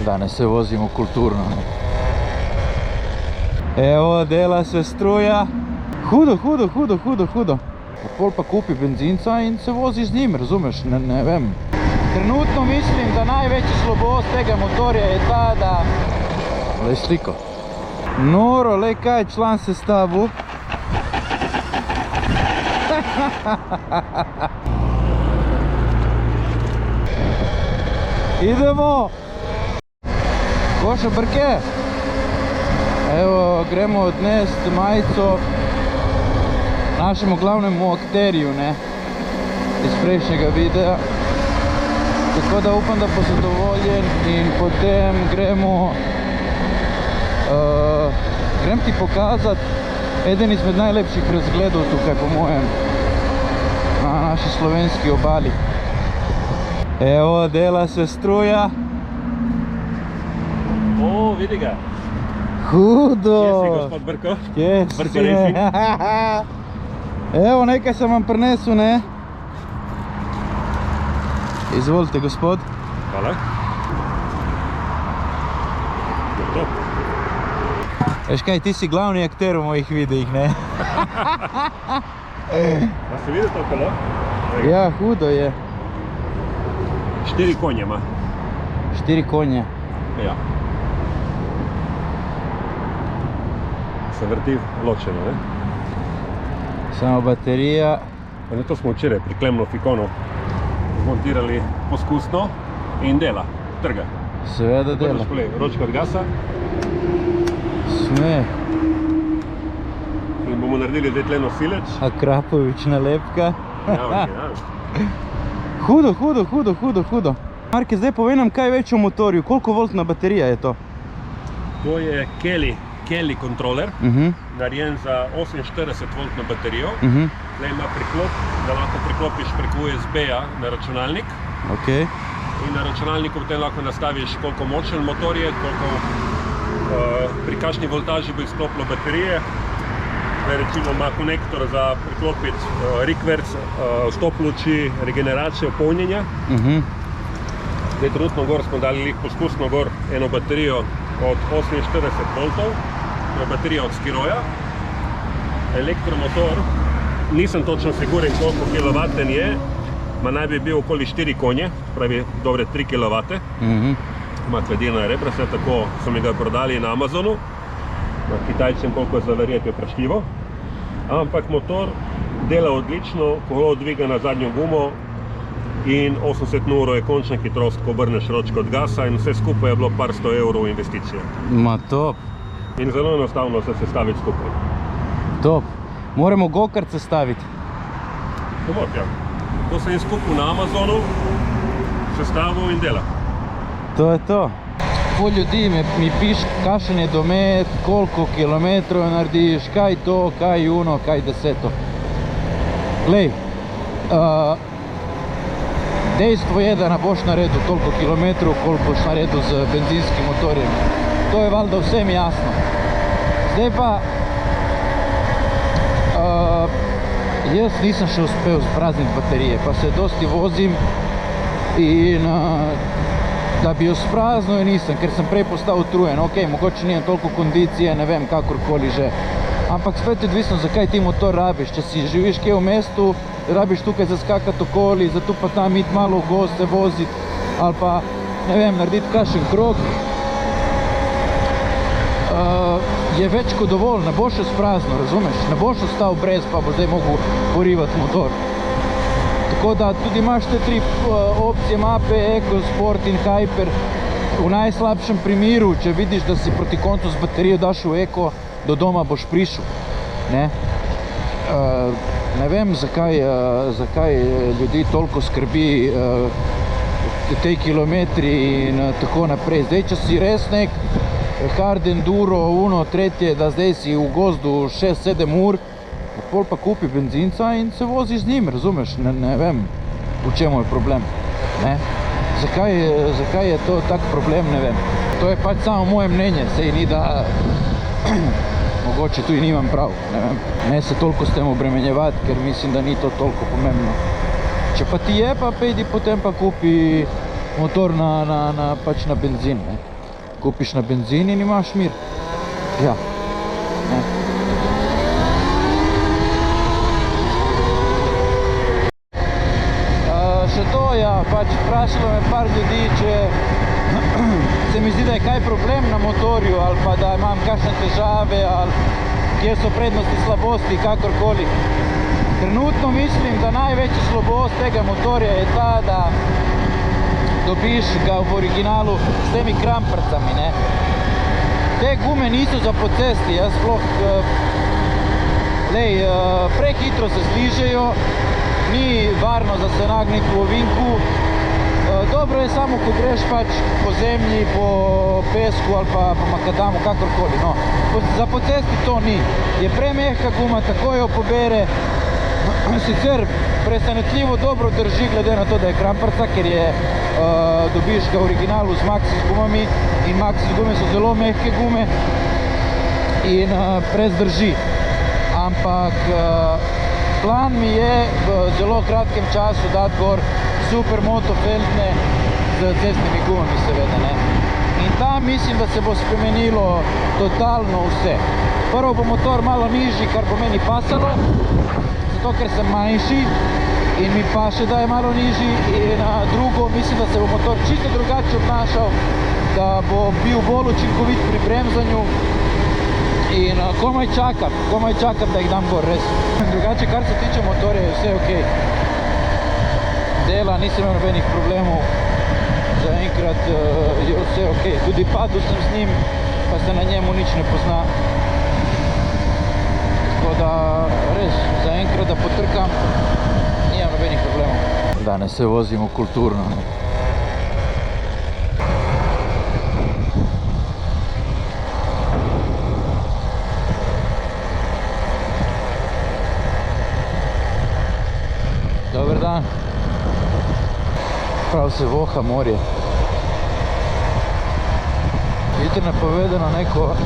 Danes se vozimo kulturno. Evo, dela se struja. Hudo. Pol pa kupi benzinca in se vozi z njim, razumeš? Ne vem. Trenutno mislim, da največja slabost tega motorja je ta, da... Lej sliko. Noro, lej kaj je član sestavu. Idemo! Koša brke! Evo, gremo odnesti majico našemu glavnemu akterju, ne? Iz prejšnjega videa. Tako da upam, da bo zadovoljen in potem gremo... Grem ti pokazati eden izmed najlepših razgledov tukaj, po mojem, na naši slovenski obali. Evo, dela se struja. O, vidi ga. Hudo! Kje si, gospod Brko? Kje si? Brko Racing. Evo, nekaj sem vam prinesel, ne? Izvolite, gospod. Hvala. Top. Veš kaj, ti si glavni akter v mojih videih, ne? A si videl to kolo? Ja, hudo je. 4 konje ima. 4 konje. Ja. Se vrti ločeno, ne? Samo baterija. To smo včeraj pri Klemnu Fikonu montirali poskusno in dela, trga. Seveda dela. Ročka od gasa. Sme. In bomo naredili zdaj tle nosilec. Akrapovič nalepka. Ja. Hudo. Marke, zdaj povej nam kaj več o motorju. Koliko voltna baterija je to? To je Kelly kontroler, narejen za 48 voltno baterijo. Zdaj ima priklop, da lahko priklopiš preko USB-ja na računalnik. In na računalniku potem lahko nastaviš, koliko močen motor je, pri kakšni voltaži bo izklopilo baterije. Zdaj recimo ima konektor za priklopiti rikverc, vstop luči, regeneracijo, polnjenja. Zdaj trenutno gor smo dali poskusno gor eno baterijo od 48 voltov, to je baterija od Skiroja. Elektromotor, nisem točno siguren koliko kilovaten je, ma naj bi bil okoli 4 konje, pravi dobre 3 kilovate. Ima kladilna rebra, vse tako so mi ga prodali na Amazonu. Na Kitajcem, koliko je za verjeti, je vprašljivo. Ampak motor dela odlično, kolo dviga na zadnjo gumo in 80 Nm je končna hitrost, ko obrneš ročko od gasa in vse skupaj je bilo par 100 evrov investicije. Ma top. In zelo enostavno se sestaviti skupaj. Top. Moramo go-kart sestaviti. Ja. To sem skupil na Amazonu, sestavil in dela. To je to. Po ljudi mi piše, kakšen je domet, koliko kilometrov narediš, kaj to, kaj uno, kaj deseto. Glej, dejstvo je, da ne boš naredil toliko kilometrov, koliko boš naredil z benzinskim motorjem. To je valjda vsem jasno. Zdaj pa, jaz nisem še uspel sprazniti baterije, pa se dosti vozim in da bi jo spraznil nisem, ker sem prej postal utrujen. Ok, mogoče nimam toliko kondicije, ne vem, kakorkoli že. Ampak spet je odvisno, zakaj ti motor rabiš. Če si živiš kje v mestu, rabiš tukaj zaskakati okoli, zato pa tam iti malo v gost se voziti, ali pa, ne vem, narediti kakšen krog. Je več kot dovolj, ne boš še sprazno, razumeš? Ne boš ostal brez, pa bo zdaj mogel porivati motor. Tako da tudi imaš te 3 opcije mape, Eco, Sport in Hyper. V najslabšem primeru, če vidiš, da si proti koncu z baterijo daš v Eco, do doma boš prišel. Ne vem, zakaj ljudi toliko skrbi te kilometri in tako naprej. Zdaj, če si res nek hard enduro, uno, tretje, da zdaj si v gozdu 6-7 ur, pol pa kupi benzinca in se vozi z njim, razumeš? Ne vem, v čemu je problem. Zakaj je to tak problem, ne vem. To je pač samo moje mnenje, sej ni da mogoče tudi nimam prav, ne vem. Ne se toliko s tem obremenjevati, ker mislim, da ni to toliko pomembno. Če pa ti je, pa pejdi potem pa kupi motor pač na benzin, ne. kupiš na benzin in imaš mir. Ja. Ne. Še to, ja, pač vprašalo me par ljudi, če se mi zdi, da je kaj problem na motorju, ali pa da imam kakšne težave, ali kje so prednosti, slabosti, kakorkoli. Trenutno mislim, da največja slabost tega motorja je ta, da dobiš ga v originalu s temi kramprcami, ne. Te gume niso za po cesti, jaz sploh, prehitro se sližejo, ni varno za se nagniti v ovinku. Dobro je samo, ko greš pač po zemlji, po pesku ali pa po makadamu, kakorkoli, no. Za po cesti to ni. Je premehka guma, tako jo pobere. Sicer presenetljivo dobro drži, glede na to, da je kramprca, ker je dobiš ga v originalu z Maxxis gumami in Maxxis gume so zelo mehke gume in prezdrži. Ampak plan mi je v zelo kratkem času dati gor super motofeltne z cestnimi gumami, seveda, ne. In tam mislim, da se bo spremenilo totalno vse. Prvo bo motor malo nižji, kar bo meni pasalo, zato ker sem manjši in mi paše, da je malo nižji. In drugo, mislim, da se bo motor čisto drugače obnašal, da bo bil bolj učinkovit pri bremzanju. In komaj čakam, da jih dam gor, res. Drugače, kar se tiče motorja, je vse ok. Dela, nisem imel nobenih problemov. Zaenkrat je vse ok. Tudi padel sem z njim, pa se na njemu nič ne pozna. Tako da, res, zaenkrat, da potrkam, nimam nobenih problemov. Danes se vozimo kulturno. Dobar dan. Prav se voha morje. Jutri napovedano neko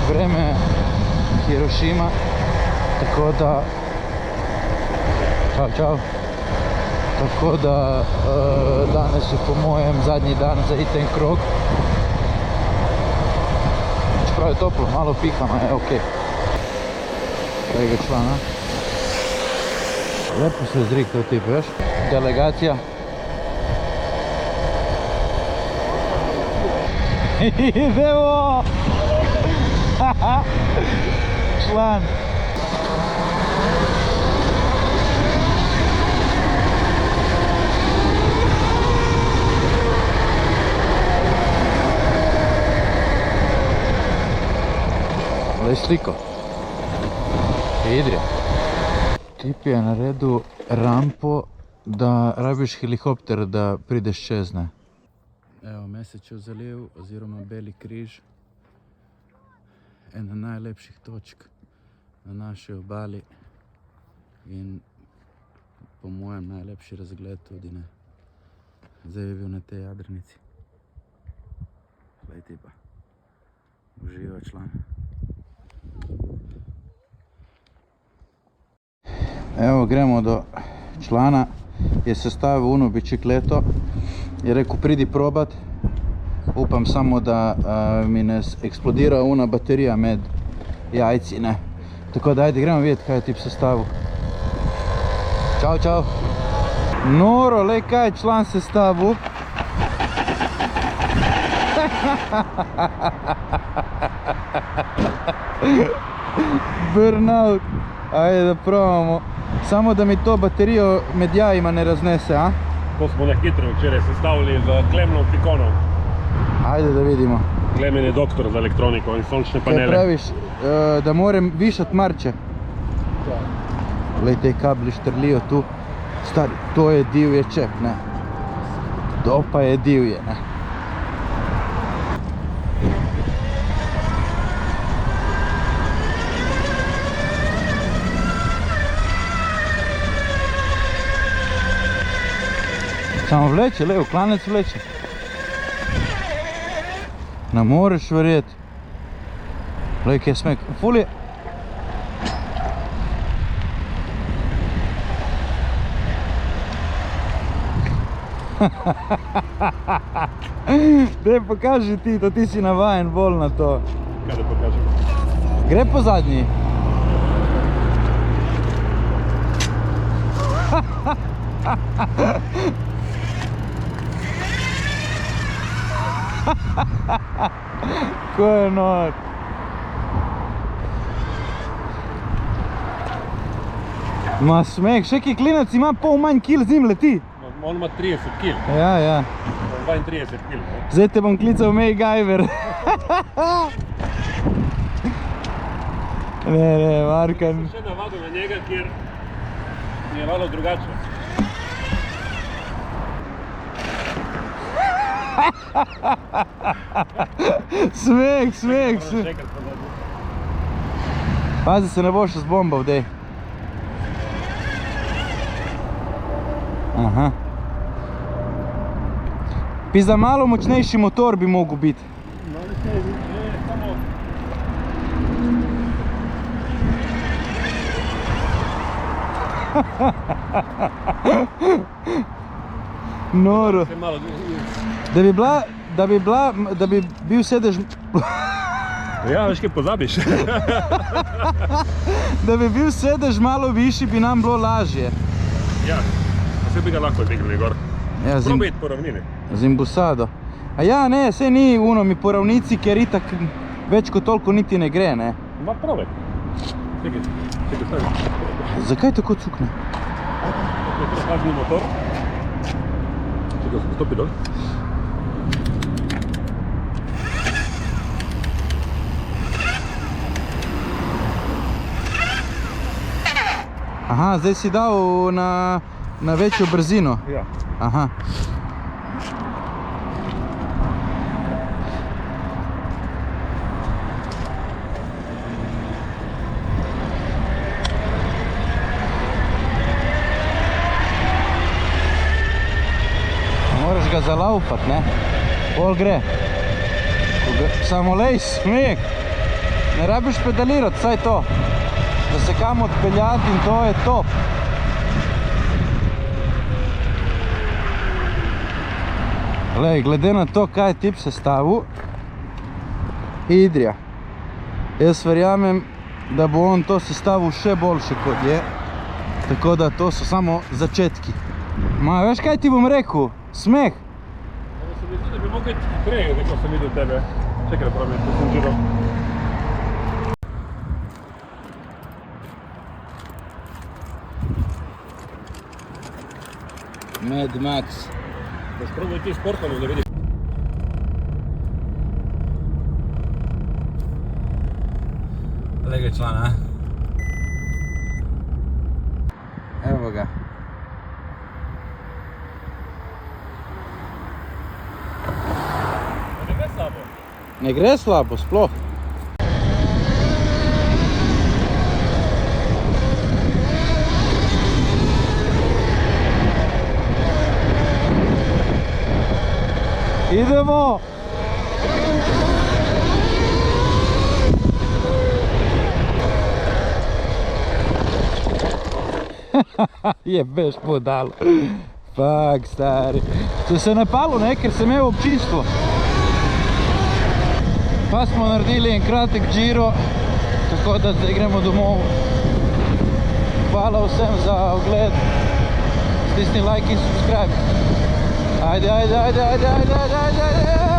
vreme Hirošima, tako da čau. Tako da danes je po mojem zadnji dan za iten krog. Čeprav je toplo, malo pihama, je ok. Tega člana. Lepo se zrihtal tip, veš? Delegacija. Idemo! Član. Lej sliko. Idri. Tip je naredil rampo, da rabiš helikopter, da prideš čez, ne. Evo, Mesečev zaliv oziroma Beli križ. Ena najlepših točk na naši obali in po mojem najlepši razgled tudi, ne. Zdaj je bil na tej jadrnici. Glej tipa. Uživa član. Evo, gremo do člana. Je sestavil uno bicikleto. Je rekel, pridi probat. Upam samo, da mi ne eksplodira una baterija med jajci, ne. Tako da, ajde, gremo vidjeti, kaj je tip sestavil. Čau. Noro, lej, kaj je član sestavil. Burnout. Ajde, da probamo. Samo da mi to baterijo med jajima ne raznese, a? To smo na hitro včeraj sestavili z Klemnom Pikonom. Ajde da vidimo. Klemen je doktor za elektroniko in sončne panele. Kaj praviš, da moram višat marče? Da. Glej, te kabli štrlijo tu. Stari, to je divje čep, ne. To pa je divje, ne. Samo vleče, lej, v klanec vleče. Ne moreš verjeti. Glej, kje smek. Ful je. Daj, pokaži ti, to ti si navajen bolj na to. Kaj da pokažem? Gre po zadnji. Ko je nor. Ma smeh, še ki klinac ima pol manj kil, z njim leti. On ima 30 kil. Ja, ja. 32 kil. Zdaj te bom klical MacGyver. Ne, Markan. Sem še navadil na njega, kjer mi je malo drugače. Smeh, smeh. Pazi, se ne boš zbombal, dej. Aha. Pizda, malo močnejši motor bi mogel biti. Samo... Noro. Da bi bil sedež... Ja, veš kaj pozabiš. Da bi bil sedež malo višji, bi nam bilo lažje. Ja, vse bi ga lahko dvignili gor. Ja, Probaj iti po ravnini. Z imbusado. A ja, ne, saj ni uno mi po ravnici, ker itak več kot toliko niti ne gre, ne. Ma probaj. Čekaj, stavi. Zakaj tako cukne? Tukaj je prazni motor. Čekaj, stopi dol. Aha, zdaj si dal na večjo brzino. Ja. Aha. Moraš ga zalaufat, ne? Pol gre. Samo lej, smeh. Ne rabiš pedalirati, saj to. Da se kam odpeljati in to je top. Glej, glede na to, kaj je tip sestavil, Idrija. Jaz verjamem, da bo on to sestavil še boljše kot je. Tako da to so samo začetki. Ma, veš kaj ti bom rekel? Smeh. Se mi zdi, da bi mogel iti prej, ko sem videl tebe. Čekaj, da probam, to sem žiral. Mad Max. Da spробуй ti s portalom, da vidiš. Lega član, a? Evo ga. Ne gre slabo. Ne gre slabo, sploh. Idemo! Jebeš podalo. Fak, stari. Sem se napalo, ne, ker sem imel občinstvo. Pa smo naredili en kratek giro, tako da zdaj gremo domov. Hvala vsem za ogled. Stisni like in subscribe. Ajde, ajde, ajde, ajde, ajde, ajde, ajde, ajde.